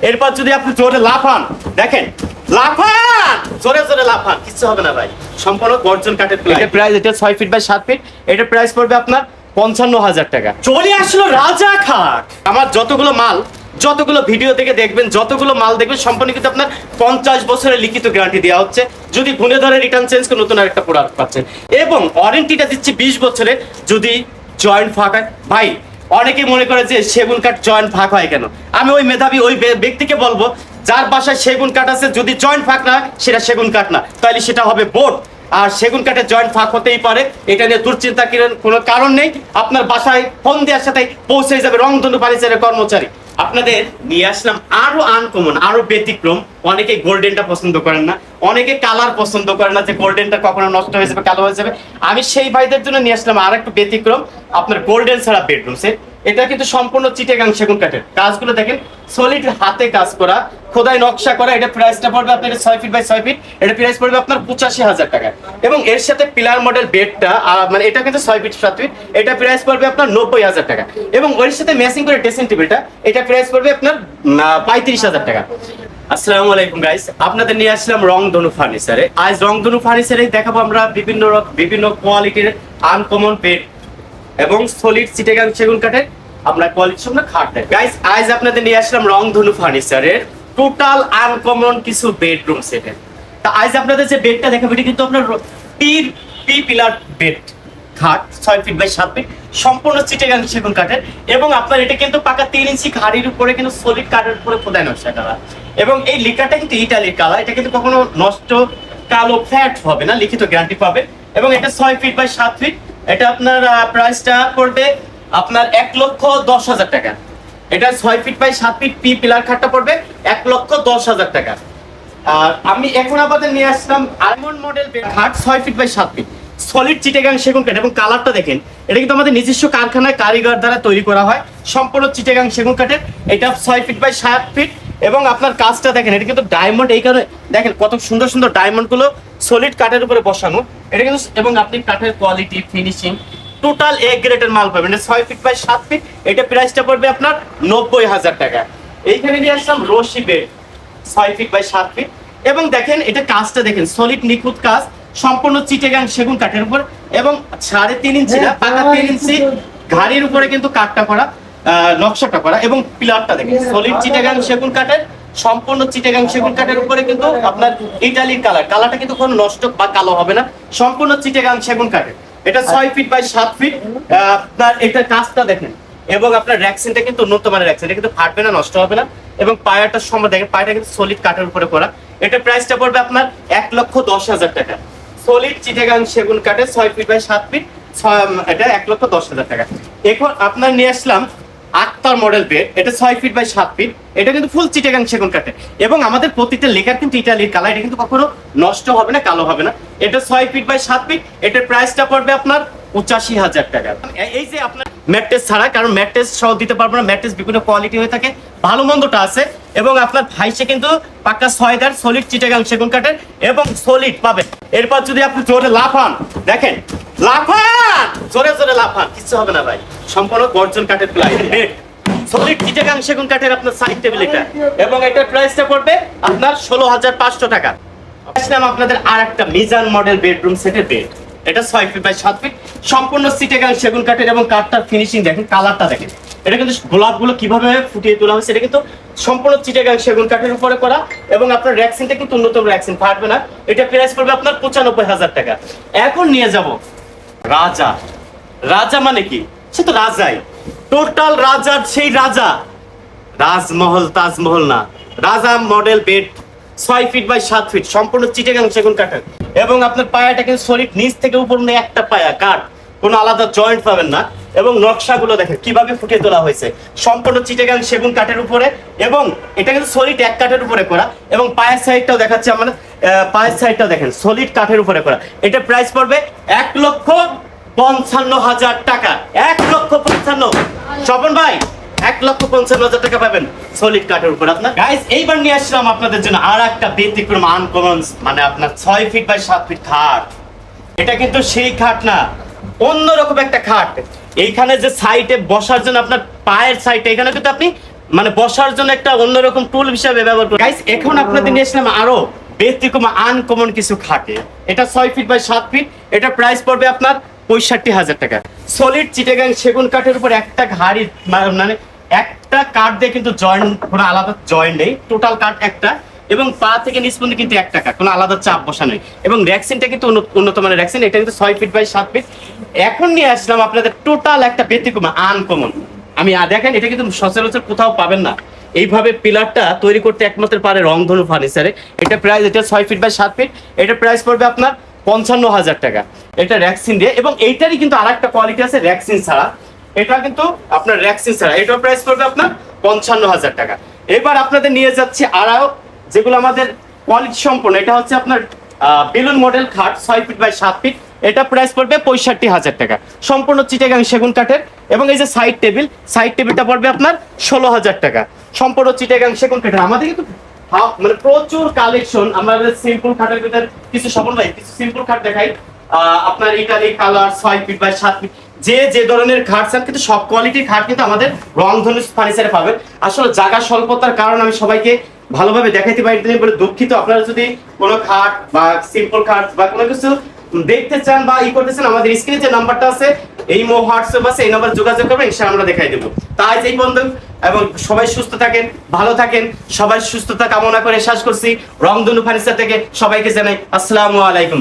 এরপর যদি আপনি জোরে লাফান, দেখেন লাফান, জোরে জোরে লাফান, কিছু হবে না ভাই। সম্পূর্ণ গর্জন কাঠের প্লাই। এটা প্রাইস, এটা 6 ফিট বাই 7 ফিট। এটা প্রাইস পড়বে আপনার 55,000 টাকা। চলে আসলো রাজা খাট। আমার যতগুলো ভিডিও থেকে দেখবেন, যতগুলো মাল দেখবেন, সম্পূর্ণ কিন্তু আপনার 50 বছরের লিখিত গ্যারান্টি দেওয়া হচ্ছে। যদি ভুলে ধরে রিটার্ন চেঞ্জ করে নতুন আরেকটা প্রোডাক্ট পাচ্ছেন, এবং ওয়ারেন্টিটা দিচ্ছি 20 বছরের। যদি জয়েন্ট ফাঁক হয় ভাই, অনেকে মনে করে যে সেগুন কাঠ জয়েন্ট ফাঁক হয় কেন। আমি ওই মেধাবী ওই ব্যক্তিকে বলবো, যার বাসায় সেগুন কাঠ আছে, যদি জয়েন্ট ফাঁক না সেটা সেগুন কাঠ না, তাহলে সেটা হবে বোর্ড। আর সেগুন কাঠের জয়েন্ট ফাঁক হতেই পারে, এটা নিয়ে দুশ্চিন্তা করার কোনো কারণ নেই। আপনার বাসায় ফোন দেওয়ার সাথে পৌঁছে যাবে রংধনু ফার্নিচারের কর্মচারী। আপনাদের নিয়ে আসলাম আরো আনকমন, আরো ব্যতিক্রম। অনেকে গোল্ডেনটা পছন্দ করেন না, অনেকে কালার পছন্দ করেন না, যে গোল্ডেনটা কখনো নষ্ট হয়ে যাবে, কালো হয়ে যাবে। আমি সেই ভাইদের জন্য নিয়ে আসলাম আর একটু ব্যতিক্রম, আপনার গোল্ডেন ছাড়া বেডরুম সেট। এটা কিন্তু সম্পূর্ণ চিটাগাং সেগুন কাঠের। কাজগুলো দেখেন, সলিড হাতে কাজ করা, খোদাই নকশা করা। এটা প্রাইসটা পড়বে আপনার 6 ফিট বাই 6 ফিট। এটা প্রাইস পড়বে আপনার 85,000 টাকা। এবং এর সাথে পিলার মডেল বেডটা, মানে এটা কিন্তু 6 ফিট 7 ফিট, এটা প্রাইস পড়বে আপনার 90,000 টাকা। এবং ওর সাথে ম্যাচিং করে ড্রেসিং টেবিলটা, এটা প্রাইস পড়বে আপনার 35,000 টাকা। আসসালামু আলাইকুম গাইস, আপনাদের নিয়ে আসলাম রংধনু ফার্নিচারে। আজ রংধনু ফার্নিচারে দেখাবো আমরা বিভিন্ন কোয়ালিটির আনকমন বেড এবং সলিড চিটাগাং সেগুন কাঠের আমরা কোয়ালিটি সম্পন্ন খাট দেয়। গাইস, আজ আপনাদের নিয়ে আসলাম রংধনু ফার্নিচারের টোটাল আনকমন কিছু বেডরুম সেটের। তা আজ আপনাদের যে বেডটা দেখাবো, এটা কিন্তু আপনার পি পিলার বেড খাট, 6 ফিট বাই 7 ফিট, সম্পূর্ণ চিটাগাং সেগুন কাঠের। এবং আপনার এটা কিন্তু পাকা 3 ইঞ্চি ঘাড়ির উপরে কিন্তু সলিড কাঠের উপরে খোদাই নকশা করা। এবং এই লিকাটা কিন্তু ইটালির কালার, এটা কিন্তু কখনো নষ্ট কালো ফ্যাট হবে না, লিখিত গ্যারান্টি পাবে। এবং এটা 6 ফিট বাই 7 ফিট। এটা আপনার প্রাইসটা পড়বে আপনার 1,10,000 টাকা। এটা 6 ফিট বাই 7 ফিট পি পিলার খাটটা পড়বে 1,10,000 টাকা। আর আমি এখন আপনাদের নিয়ে আসলাম আলমন্ড মডেল খাট, 6 feet by 7 feet, solid Chittagong সেগুন কাঠ। এবং কালারটা দেখেন, এটা কিন্তু আমাদের নিজস্ব কারখানায় কারিগর দ্বারা তৈরি করা হয়, সম্পূর্ণ চিটাগাং সেগুন কাঠের। এটা 6 ফিট বাই 7 ফিট। এবং আপনার কাজটা দেখেন, এটা কিন্তু ডায়মন্ড, এই কারণে দেখেন কত সুন্দর সুন্দর ডায়মন্ড গুলো সলিড কাঠের উপরে বসানো। এটা কিন্তু, এবং আপনি কাঠের কোয়ালিটি, ফিনিশিং টোটাল এ গ্রেডের মাল পাবেন। এটা 6 ফিট বাই 7 ফিট। এটা প্রাইসটা পড়বে আপনার 90,000 টাকা। এইখানে নিয়ে আসলাম রশি বেড, 6 ফিট বাই 7 ফিট। এবং দেখেন এটা কাজটা দেখেন, সলিড নিখুঁত কাজ, সম্পূর্ণ চিটাগাং সেগুন কাঠের উপর। এবং 3.5 ইঞ্চি না, পাকা 3 ইঞ্চি ঘাড়ির উপরে কিন্তু কাঠটা করা, নকশাটা করা। এবং পিলারটা দেখেন, সলিড চিটাগাং সেগুন কাঠের, সম্পূর্ণ চিটাগাং সেগুন কাঠের উপরে কিন্তু আপনার ইটালির কালারটা কিন্তু কোনো নষ্ট বা কালো হবে না, সম্পূর্ণ চিটাগাং সেগুন কাঠের। এটা 6 ফিট বাই 7 ফিট। আপনার এটা কাজটা দেখেন, এবং আপনার র্যাকসিনটা কিন্তু উন্নত মানের র্যাকসিন, এটা কিন্তু ফাটবে না, নষ্ট হবে না। এবং পায়াটার সময় দেখেন, পায়াটা কিন্তু সলিড কাঠের উপরে করা। এটা প্রাইসটা পড়বে আপনার 1,10,000 টাকা। সলিড চিটাগাং সেগুন কাঠের 6 ফিট বাই 7 ফিট, এটা 1,10,000 টাকা। এখন আপনার নিয়ে আসলাম আক্তার মডেল বেড, এটা 6 ফিট বাই 7 ফিট। এটা কিন্তু ফুল চিটাগাং সেগুন কাঠের। এবং আমাদের প্রতিটা লেখার কিন্তু ইটালির কালার, এটা কিন্তু কখনো নষ্ট হবে না, কালো হবে না। এটা 6 ফিট বাই 7 ফিট। এটার প্রাইসটা পড়বে আপনার 85,000 টাকা। এই যে আপনার ম্যাট্রেস ছাড়া, কারণ ম্যাট্রেস সহ দিতে পারবো না, ম্যাট্রেস বিভিন্ন কোয়ালিটি হয়ে থাকে, ভালো মন্দটা আছে। এবং আপনার ভাইসে কিন্তু পাক্কা 6 সলিড চিটাগাং সেগুন কাঠের, এবং সলিড পাবেন। এরপর যদি আপনি জোরে লাফান, দেখেন লাফান, জোরে জোরে লাফান, কিছু হবে না ভাই। সম্পূর্ণ গর্জন কাঠের প্লাই বেড, সলিড চিটাগাং সেগুন কাঠের আপনার সাইড টেবিল এটা। এবং এটার প্রাইসটা পড়বে আপনার 16,500 টাকা। আসলাম আপনাদের আর একটা মিজান মডেল বেডরুম সেটের বেড। এটা 6 ফিট বাই 7 ফিট, সম্পূর্ণ চিটাগাং সেগুন কাঠের। এবং কাঠটার ফিনিশিং দেখেন, কালারটা দেখেন, এটা কিন্তু গোলাপগুলো কিভাবে ফুটিয়ে তোলা হয়েছে, এটা কিন্তু সম্পূর্ণ চিটাগাং সেগুন কাঠের উপরে করা। এবং আপনার র্যাকসিনটা কিন্তু উন্নত র্যাকসিন, ফাটবে না। এটা প্রাইস পড়বে আপনার 95,000 টাকা। এখন নিয়ে যাব রাজা। রাজা মানে কি? সে তো রাজাই, টোটাল রাজার সেই রাজা, রাজমহল তাজমহল না, Raja model bed, 6 feet by 7 feet, সম্পূর্ণ চিটাগাং সেগুন কাঠের। এবং আপনার পায়াটা কিন্তু সলিড, নিচ থেকে উপর নিয়ে একটা পায়া কাঠ, কোনো আলাদা জয়েন্ট পাবেন না। এবং নকশাগুলো দেখেন কিভাবে ফুটিয়ে তোলা হয়েছে, সম্পূর্ণ চিটাগাং সেগুন কাঠের উপরে। এবং এটা কিন্তু সলিড এক কাঠের উপরে করা। এবং পায়ের সাইডটাও দেখাচ্ছে আমরা, পায়ের সাইডটাও দেখেন সলিড কাঠের উপরে করা। এটা প্রাইস পড়বে 1,55,000 টাকা। 1,55,000 স্বপন ভাই, 1,55,000 টাকা পাবেন সলিড কাঠের উপর আপনার। গাইস, এইবার নিয়ে আসলাম আপনাদের জন্য আর একটা ব্যতিক্রম আনকমন, মানে আপনার 6 ফিট বাই 7 ফিট খাট। এটা কিন্তু সেই খাট না, অন্যরকম একটা খাট। এইখানে যে সাইডে বসার জন্য আপনার পায়ের সাইডে, এখানে কিন্তু আপনি মানে বসার জন্য একটা অন্যরকম টুল হিসাবে ব্যবহার করি। গাইস এখন আপনাদের নিয়ে আসলাম আরো ব্যতিক্রম আনকমন কিছু খাটে। এটা 6 ফিট বাই 7 ফিট, এটা প্রাইস পড়বে আপনার 65,000 টাকা। সলিড চিটাগাং সেগুন কাঠের উপর একটা ঘাড়ি মানে একটা কাঠ দিয়ে কিন্তু জয়েন্ট, কোনো আলাদা জয়েন্ট নেই, টোটাল কাঠ একটা, এবং পা থেকে নিচ পর্যন্ত কিন্তু এক টাকা, কোনো আলাদা চাপ বসা নেই। এবং র্যাকসিনটা কিন্তু উন্নত মানের র্যাকসিন, এটা কিন্তু 6 ফিট বাই 7 ফিট। এখন নিয়ে আসলাম আপনাদের টোটাল একটা ব্যতিক্রম আনকমন। আমি দেখেন এটা কিন্তু সচরাচর কোথাও পাবেন না। এইভাবে পিলারটা তৈরি করতে একমাত্র পারে রংধনু ফার্নিচারে। এটা প্রাইস, এটা 6 ফিট বাই 7 ফিট, এটা প্রাইস পড়বে আপনার 55,000 টাকা। এটা র্যাকসিন দিয়ে, এবং এইটারই কিন্তু আরেকটা কোয়ালিটি আছে র্যাকসিন ছাড়া। এটা কিন্তু আপনার র্যাকসিন ছাড়া, এটার প্রাইস পড়বে আপনার 55,000 টাকা। এবার আপনাদের নিয়ে যাচ্ছি আরও যেগুলো আমাদের কোয়ালিটি সম্পন্ন। এটা হচ্ছে আপনার বেলুন মডেল খাট 6 ফিট বাই 7 ফিট, এটা প্রাইস পড়বে 65,000 টাকা, সম্পূর্ণ চিটাগাং সেগুন কাঠের। এবং এই যে সাইড টেবিলটা পড়বে আপনার 16,000 টাকা, সম্পূর্ণ চিটাগাং সেগুন কাঠের। আমাদের কিন্তু মানে প্রচুর কালেকশন। আমাদের সিম্পল খাটের ভিতরে কিছু স্বপন ভাই কিছু সিম্পল খাট দেখাই। আপনার Italy colour 6 feet by 7 feet, যে ধরনের খাট চান কিন্তু সব কোয়ালিটির খাট কিন্তু আমাদের রংধনু ফার্নিচারে পাবেন। আসলে জায়গা স্বল্পতার কারণে আমি সবাইকে ভালোভাবে দেখাইতে পারিনি বলে দুঃখিত। আপনারা যদি কোনো খাট বা সিম্পল খাট বা কোনো কিছু দেখতে চান বা করতে চান, আমাদের স্ক্রিনে যে নাম্বারটা আছে, এই হোয়াটসঅ্যাপ আছে, এই নাম্বার যোগাযোগ করবেন, ইনশাআল্লাহ আমরা দেখাই দেবো। তাই এই বন্ধু, এবং সবাই সুস্থ থাকেন, ভালো থাকেন, সবাই সুস্থতা কামনা করে শেষ করছি। রংধনু ফার্নিচার থেকে সবাইকে জানাই আসসালামু আলাইকুম।